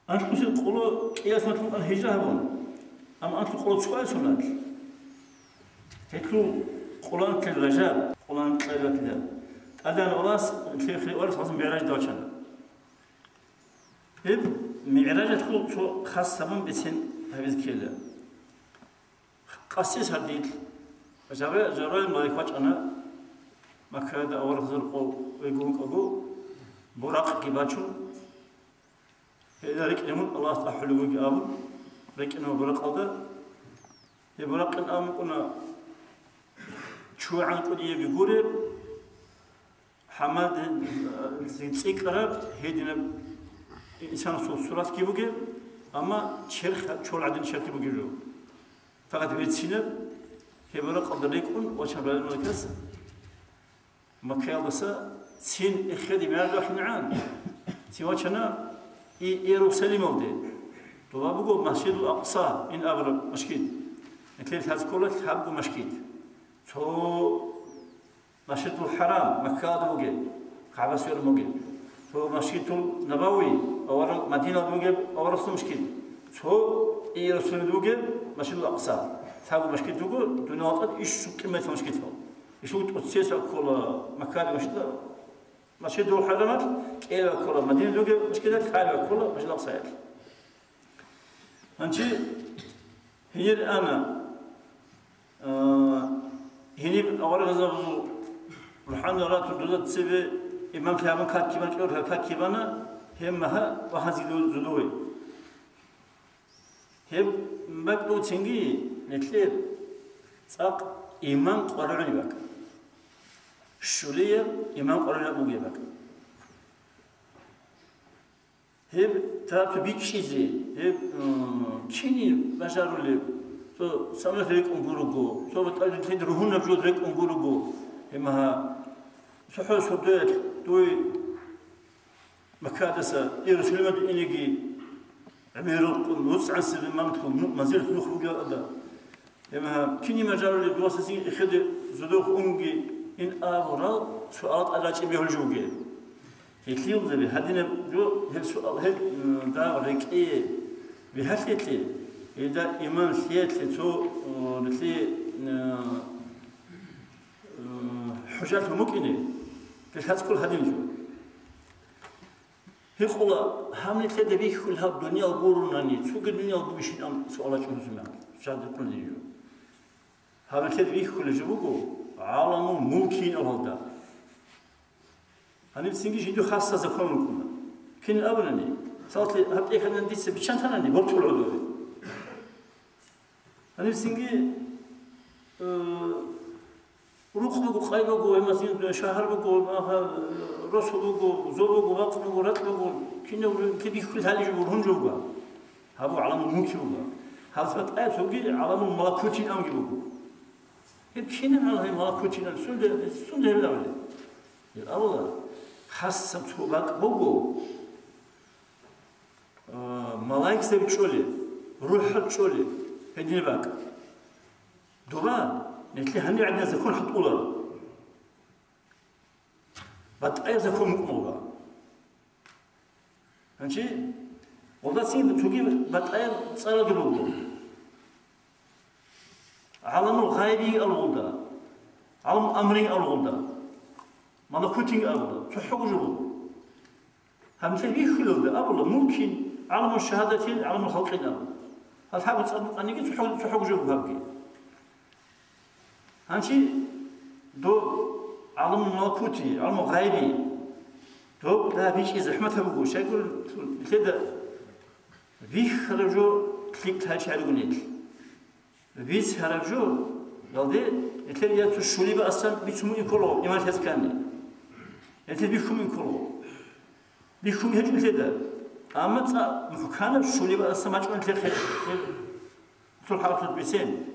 أنت قولوا قياس مثل الهجابون أما أنت قولوا سؤال سنات هتلو قولان كالرجاب قولان كالرجاب أدان أولاس في أولاس لازم معراج دوتشان هب معراج تقول شو خاصة من بسين هذا كله قاسيس هديت جرى الملك واج أنا ما كاد أورث القو ويقوم أبو براق كباتشون إذا ركنهم الله تعالى وجه أبو ركنهم براق هذا يبراق الأم قلنا شو عن كل يجوري حماد زيكرا هيدنا إنسان صورات كيبوجي أما شرخ شول عدن شرخ كيبوجي جو فقط بيتسينا يبراق هذا ريكون وشان بعد الملكس مكيال بس سين إخدي من الله حنعان سوى شنا يروسلم ودي طلاب بقول مسجد الأقصى إن أبر مشكيد مثل هذا كله تحبوا مشكيد تو مسجد الحرام مكة بقول كعبة سير بقول تو مسجد النبوي أو مدينة بقول أو رسول مشكيد تو يروسلم بقول مسجد الأقصى تحبوا مشكيد بقول دون وقت إيش كلمة مشكيد فيه إيش هو تقصيص كل مكة مشكيد مسجد الحرامات إلى كل مدينة بقول مشكيد كعبة كل مسجد الأقصى أنتي هي أنا هني أول غزة روحان رات الدولة تسبي إمام كلام كاتبان كأور كاتبانا همها وهذه الزلوي هم مبدو تنجي نتلب ساق إمام قرآن بك شولية إمام قرآن أبوي بك هم تابت بيتشيزي هم كيني بشارولي تو سامع فيك أمبورغو تو بتقول تيد روحنا بجود فيك أمبورغو همها سحور سودات توي مكادسة يرسلمت إنجي عميرو نص عن سبب مامتكم مازال نخرج هذا همها كيني مجال الدراسة إخذ زدوخ أنجي إن أورا سؤال على شيء بيهرجوجي يكليم ذبي هدينا جو هل سؤال هل دا ركية بهالتي إذا إيمان سيات لتو نتلي حجات ممكنة كشات كل هدين جو هي خلا هم نتلي بيك كل هاد الدنيا البورناني سوق الدنيا البوشين أم سؤالات شو نسمع شاد كل جو هم نتلي بيك كل جوجو عالم ممكن أهدا هني بسنجي جدو خاصة زكونكم كن أبناني صارت لي هبتي خلنا نديس بيشان ثاني بطول عدوي هني بسنجي روح بقو خايب بقو مثلا شهر بقو رسول بقو زور بقو وقت بقو رات بقو كنا كبي كل هالي جبور هون جوجا هابو علم الملك جوجا هذا ثبت آية سوقي علم الملكوتين أم جوجا هيك كنا على هاي ملكوتين سند الأول الأول خاصة تباك بقو ملاك سبب شولي روح شولي هدي باك دوبا نتلي هني عندنا زكون حط أولا بتأير زكون مقموبة هنشي والله سين تجيب بتأير صار جلوبه عالم الغيبي الغدا عالم أمري الغدا ملكوتين الغدا تحقق جلوب هم تبي خلود أبلا ممكن عالم الشهادتين عالم الخلقين أبلا هل حابب أنك تحقق جلوب هبكي هنشي دو عالم الملكوتي عالم الغيبي دو ده بيش زحمة بقول شيء يقول كده بيخ خرجوا كليك هالشيء يقولني بيس خرجوا قالدي يتلي يا تشولي بأصلا بيسمو يكولو إيمان هزكاني يتلي بيكم يكولو بيكم هيك كده أما تا مكانه شولي بأصلا ما تقول تلي خير طول حالة بيسين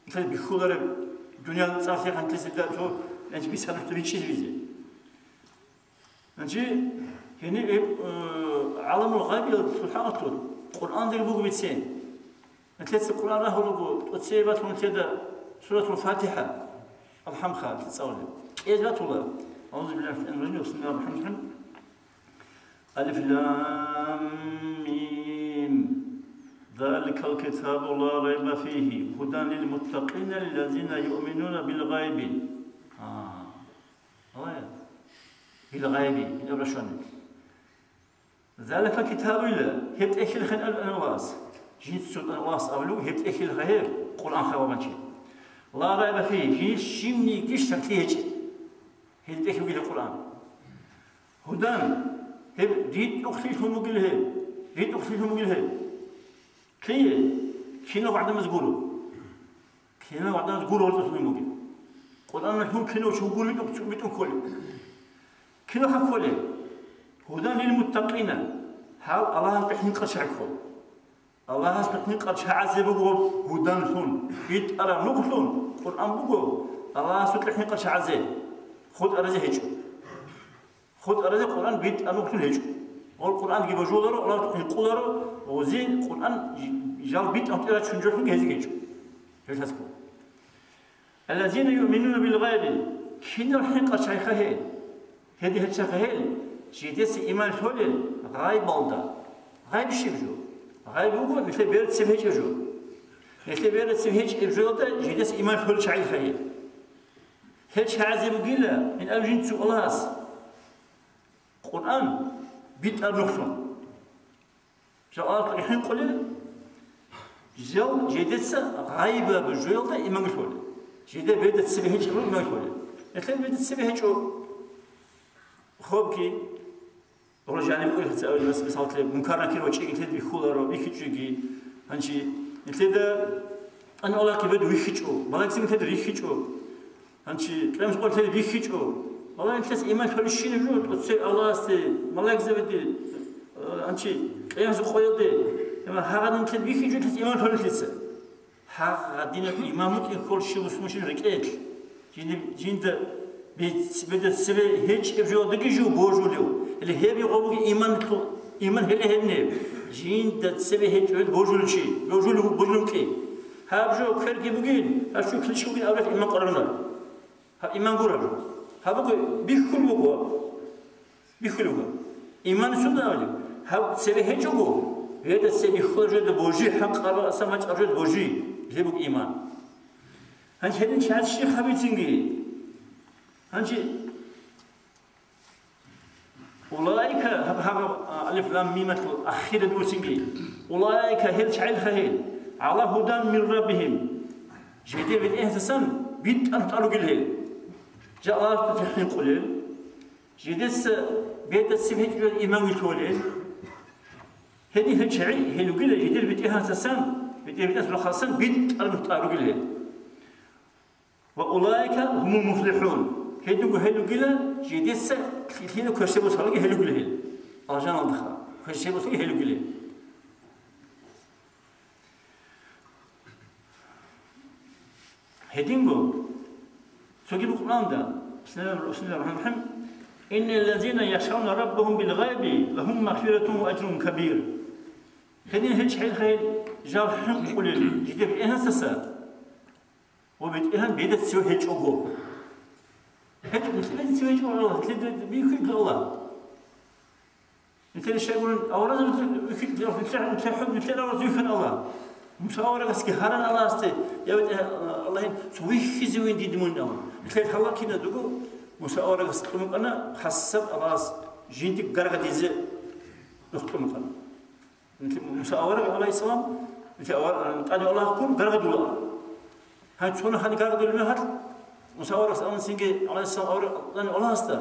مثلا بيخولر الدنيا صارت عن تسدد تو أنت بيسافر تبي شيء بيجي أنتي هني عالم الغيب سبحان الله القرآن ده بيقول بيتسين مثل القرآن راهو بيقول تسيبات من كذا سورة الفاتحة الحمد لله تتصور إيه جات الله أعوذ بالله من الشيطان الرجيم بسم الله الرحمن الرحيم ألف لام ميم ذلك الكتاب لا ريب فيه هدى للمتقين الذين يؤمنون بالغيب بالغيب ذلك الكتاب لا هبت أكل خن الأنواس جيت سود أنواس أولو هبت أكل غير قرآن خوابنشي لا ريب فيه جيت شمني كيش تكتيج هبت أكل بالقرآن هدى هب ديت أختيهم مقلها ديت أختيهم مقلها كينا بعد ما تقولوا كينا بعد ما تقولوا ورد تقولوا مقل قرآن لهم كينا شو يقولوا بيتهم كله كينا خكوله هدى للمتقين حال الله يحين قشعكم الله يحين قشع عزبوا هدى لهم بيت أرى نقلون قرآن بقول الله يحين قشع عزب خد أرزه هيجو خد أرزه قرآن بيت أنا نقلون هيجو والقرآن يجيب جودره الله يقوله وزين القرآن جال بيت أنت لا تشنجرهم هيجو هيجو الذين يؤمنون بالغيب كنا الحين قشع خهيل هذه الشخهيل جديس إيمان حول غايب بالدا غايب شيء غايب يقول مثل بيرد سبهج جو مثل بيرد سبهج جو ده جديس إيمان حول شعيل خيل هل شعزي بقيلة من أجل سوء الله القرآن بيت النخلون جاء الحين قليل جل جديس غايب بجويل ده إيمان حول جديس بيرد سبهج جو إيمان حول مثل بيرد سبهج جو خوبكي رجعني بقول هتسأل بس بصوت لي منكرنا كي وجهي قلت لي بخولر بيخيجي هنشي قلت له أنا والله كبد ويخيجو بالك زين قلت له ويخيجو هنشي كلام قلت لي بيخيجو والله أنت إيمان كل شيء نجود وتسي الله استي ملاك زبدي هنشي كلام زخويل دي لما هذا أنت بيخيجو أنت إيمان كل شيء هذا دينك إيمان ممكن كل شيء وسمش ركعت جند بدأ سبب هيج إبجوا دقيجو بوجوديو اللي هي بيقولوا إيمان هلا هني جين ده سبب هيج بوجود شيء بوجود كي هابجو كرك بقين هشو كل شيء بين أولاد إيمان قرنا ها إيمان قرنا هابقى بيخلوا إيمان سنة أولي هاب سبب هيجو هذا سبب خرج ده بوجي حق قرر أسمع أرجع بوجي اللي بقى إيمان هنشهد شهاد الشيخ خبيثينجي هنجي أولئك هذا ألف لام ميم الأخيرة دوسينجي أولئك هل شعيل خهيل على هدى من ربهم جدير بيت إهتسام بيت أن تعلق الهيل جاء الله تفحين قليل جدير بيت السبهج الإمام الكوليل هذه هل شعيل هل قليل جدير بيت إهتسام بيت أسر خاصا بيت أن تعلق الهيل وأولئك هم المفلحون هيدوغو هيدو قيلا جديسة كثيرا كرسيبو صالحي هيدو قيلا هيل أرجان الدخل كرسيبو صالحي هيدو قيلا هيدينغو سوكيبو قرآن دا بسم الله الرحمن الرحيم إن الذين يخشون ربهم بالغيب لهم مغفرة وأجر كبير هيدين هيج حيل خيل جار حق قليل جديد إيهان سسا وبيت إيهان بيدت سوى هيج أوغو هيك مثل سويج الله مثل بيكيد الله مثل الشيء يقولون أوراد بيكيد الله مثل حب مثل أوراد يكون الله مشاورة بس كهران الله استي يا الله سويه زوين دي دمون أول مثل الله كنا دقو مشاورة بس كم أنا حسب الله جينتك قرقة ديزة نختم قلنا مثل مشاورة الله السلام مثل أنا الله كون قرقة الله هاي شلون هني قرقة الله هاد مشاورة أنا سينجي على السلام أورا أنا الله استا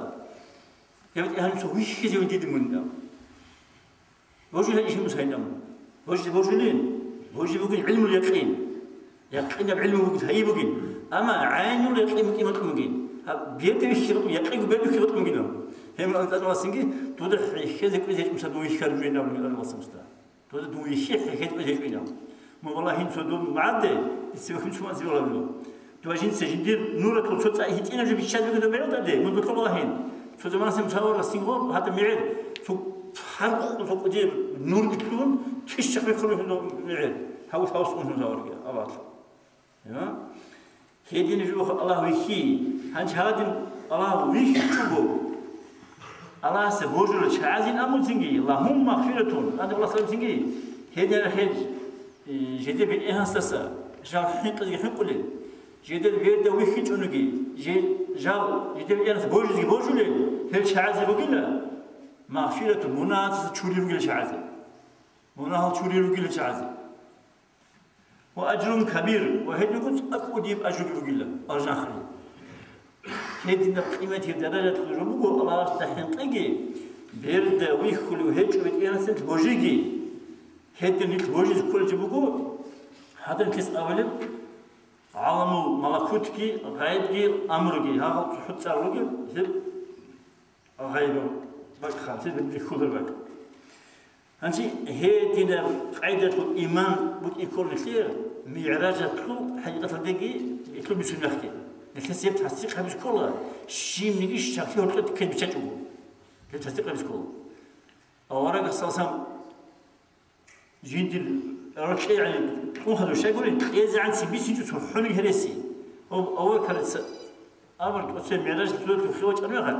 يبدأ أهل سويه زوين دي دمون أول وجه الشيء مسهلنا وجه بوجين علم اليقين يقين بعلمه بوجين هاي بوجين أما عين اليقين ممكن ما تمجين بيت الشرط يقين بيت الشرط ممكن هم أنت أنا سينجي تودر حكي كذا مش هدوي خارجين من المصر مستا تودر دوي شيء حكي كذا جينا ما والله هين صدوم معدة يسوي كل شيء ما يسوي ولا تواجين سجدير نورة الصوت هي تينا جو بيشاد بيقولوا بعيد ده من دكتور الله هين شو زمان سمساور السينغور هذا معيد شو حرق فوق جيب نور بتكون تشتغل بيخلوا إنه معيد هاوس أنهم زاور كذا أبغى تمام هيدين جو الله ويشي هنش هادين الله ويش شوفه الله سبوجل شعازين أمون سنجي اللهم مغفرة هذا الله سلام سنجي هذا الخير جدي بالإهان ساسا جال حنقل جدي بيد ويخيج أنجي جال جدي بالإهان بوجل هل شعازي بقينا مغفرة مناس تشوري رجل شعازي مناه تشوري رجل شعازي وأجر كبير وهذا يقول أقوديب أجر رجل أرجع خير هذه قيمة درجة الربوع الله استحين تجي برد ويخلو هيج ويتأنا سنت بوجيجي هذا نيت بوجيز كل جبوع هذا الكيس أولم عالم ملكوتكي غايبكي أمركي هذا تحط سعركي هذا غايبه بق خمسة بدي كل بق هنجي هذه قاعدة الإيمان بتكون كثير معراجة كل حاجة تلقي كل بيسمى خير التصديق تصديق خمس كله شيء من يجي شخصي هو كده بتشجعه التصديق خمس كله أوراق أساسا جيد الرشة يعني هذا الشيء يقول إذا عن سبيس يجوا حلو هرسي أول كانت أول تسمى معراج تقول تخوج أنا غير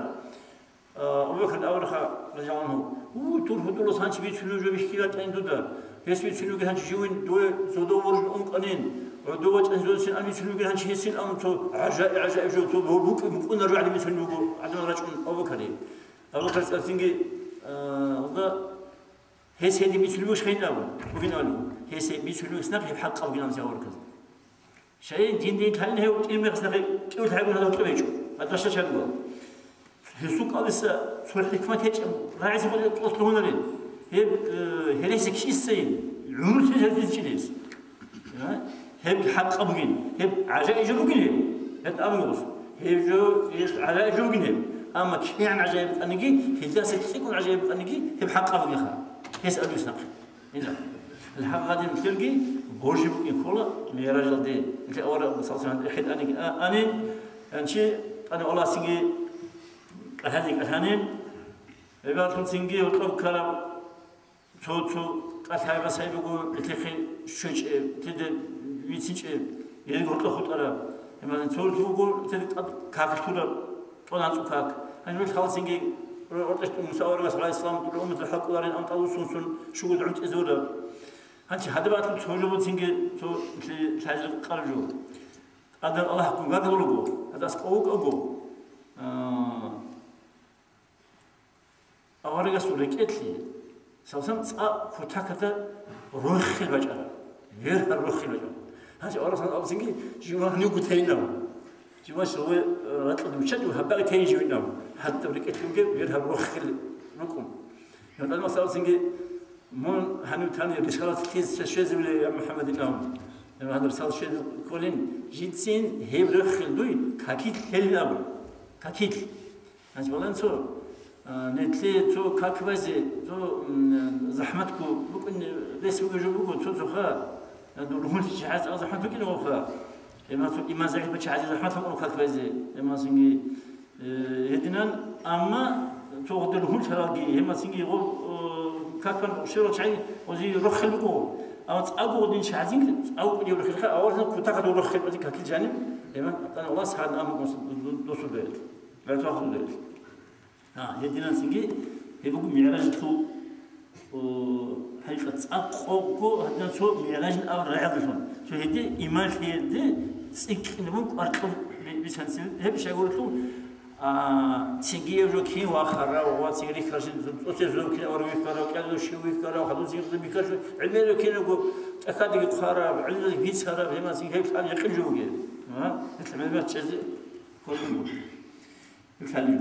أول كان أول خا رجعانه هو تور هدول صان سبيس شنو جو بيشكيلات عنده ده سبيس شنو كان شيوين دو زودو ورج قنين ودوت أنزل سن أمي سنوجي هنشي سن أم تو عجائب جو تو بوك بكون نرجع لي سنوجو عدنا رجع أبو كريم أبو كريم أرسنجي هذا هي سيدي بيسلوش خين أول وين أولو هي سيدي بيسلوش سنق يبحق أو جنام سأور كذا شيء دين تهلنا هو إلمي خسنق كيف تعبون هذا وتقول يجوا هذا شيء شنو هي سوق لسه سوق الحكمة هيك راعي سوق تطلعون لين هي ليس كشيء سين عمر تجهز تجلس هب حق أبغين هب عجائب جروجين هب أمغوس هب جو عجائب جروجين أما كيان عجائب أنجي هذا ستكون عجائب أنجي هب حق أبغين خا يسأل يسنق إذا الحق هذا تلقي بوجب يقول ميراج ده أنت أول مسلسل عند أحد أنا أنشي أنا الله سينجي هذيك الهانين عبارة سينجي وطلب كلام شو قطعي بس هاي بقول لتخي شوش تد ويتش يلقى خطة خطة مثلا تقول تقول تد كاك تقول طلعت كاك أنا مش خالص إنجي رحت مسافر بس على الإسلام تقول أمة الحق ودارين أم تقول سون شو قد عند إزورة هنشي هذا بعد تقول بس إنجي تو تلاجل قرجو هذا الله يكون قاعد يقوله هذا أسقوك أقو أورجع سورك إتلي سوسم كتاكتا روح البجرة غير الروح البجرة هذا أورا صار أبصنجي جوا نيوكو تينام جوا سوى رتل مشجع وهبقى تين جوينام حتى بريك أتلوجي غير الروح النكم يعني أنا صار أبصنجي من هنو تاني رسالة كيس شيء زي محمد النام لما هذا رسالة شيء كلين جيتسين هي روح الدوي كاكيت هلنام كاكيت يعني والله نسوا نتلي تو كاكبازي تو زحمتكو بكون بس بيجوا بكون تو خا دورهم شعاز زحمتك كده وخا إما زعيم بشعاز زحمتهم أو كاكبازي إما سنجي هدينا أما تو دورهم شراقي إما سنجي غو كاكبان شرط شيء وزي رخل بكو أو تأقو دين شعازين أو يقول لك أول كتاك دور رخل بدي كاكيل جانب إما أنا الله سبحانه أمر دوسو بيت لا تأخذ بيت هدينا سنجي هيبقوا معراج تو حقيقة أقوى هدنا شو معراج أو رعايتهم شو هدي إيمان في هدي سك نبوك أرقام بيسانسي هبش أقول لهم سنجي يبرو كي وآخرة وسنجي كراشين أتزلوا كي أوروي كرا وكذا شوي كرا وخذوا سنجي بيكرش علمي كي نقول أكاد يقارا علمي بيس كرا بما سنجي هيك حال يقل جوجي مثل ما تشزي كل يوم يخليه